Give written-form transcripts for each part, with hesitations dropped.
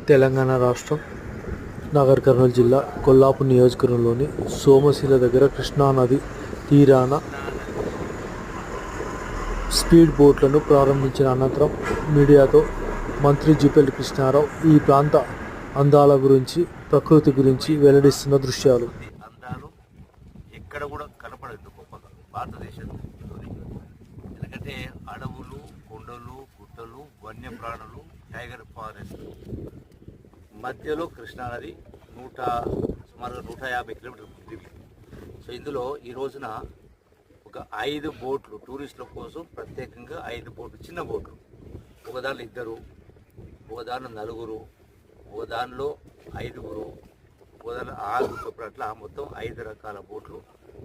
తెలంగాణ రాష్ట్రం నాగర్ కర్నూలు జిల్లా కొల్లాపూర్ నియోజకవర్గంలోని సోమశిల దగ్గర కృష్ణానది తీరాన స్పీడ్ బోట్లను ప్రారంభించిన అనంతరం మీడియాతో మంత్రి జూపల్లి కృష్ణారావు ఈ ప్రాంత అందాల గురించి, ప్రకృతి గురించి వెల్లడిస్తున్న దృశ్యాలు. అందాలు ఎక్కడ కూడా కనపడదు గొప్పగా భారతదేశంలో. ఎందుకంటే అడవులు, కొండలు, గుట్టలు, వన్యప్రాణులు, టైగర్ ఫారెస్ట్ మధ్యలో కృష్ణానది సుమారుగా 150 కిలోమీటర్లు ఉంటుంది. సో ఇందులో ఈ రోజున ఒక 5 బోట్లు టూరిస్టుల కోసం ప్రత్యేకంగా 5 బోట్లు, చిన్న బోట్లు, ఒక దానిలో 2, ఒక దానిలో 4, ఒక దానిలో 5, ఒక దానిలో 6 చొప్పున, అట్లా మొత్తం 5 రకాల బోట్లు,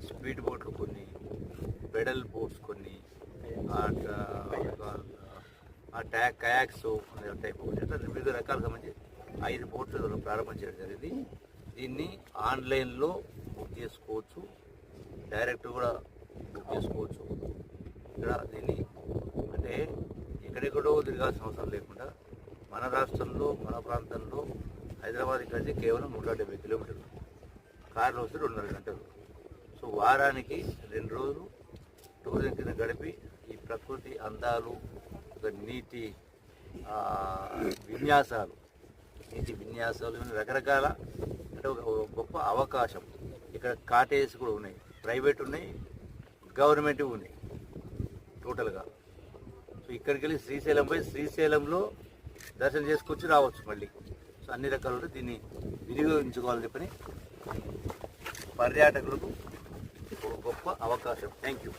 స్పీడ్ బోట్లు కొన్ని, పెడల్ బోట్స్ కొన్ని, కయాక్స్ టైప్ అట్లా వివిధ రకాలకు సంబంధించి 5 బోట్లు ప్రారంభం చేయడం జరిగింది. దీన్ని ఆన్లైన్లో బుక్ చేసుకోవచ్చు, డైరెక్ట్ కూడా బుక్ చేసుకోవచ్చు. ఇక్కడ దీన్ని అంటే ఎక్కడెక్కడో తిరగాల్సిన అవసరం లేకుండా మన రాష్ట్రంలో, మన ప్రాంతంలో హైదరాబాద్ కలిసి కేవలం 170 కిలోమీటర్లు, కారులో వస్తే 2.5 గంటలు. సో వారానికి 2 రోజులు టూరిజం కింద గడిపి ఈ ప్రకృతి అందాలు, నీటి విన్యాసాలు రకరకాల అంటే ఒక గొప్ప అవకాశం. ఇక్కడ కాటేజ్ కూడా ఉన్నాయి, ప్రైవేట్ ఉన్నాయి, గవర్నమెంట్ ఉన్నాయి టోటల్గా. సో ఇక్కడికి వెళ్ళి శ్రీశైలం పోయి శ్రీశైలంలో దర్శనం చేసుకొచ్చి రావచ్చు మళ్ళీ. సో అన్ని రకాలు దీన్ని వినియోగించుకోవాలని చెప్పని పర్యాటకులకు ఒక గొప్ప అవకాశం. Thank you.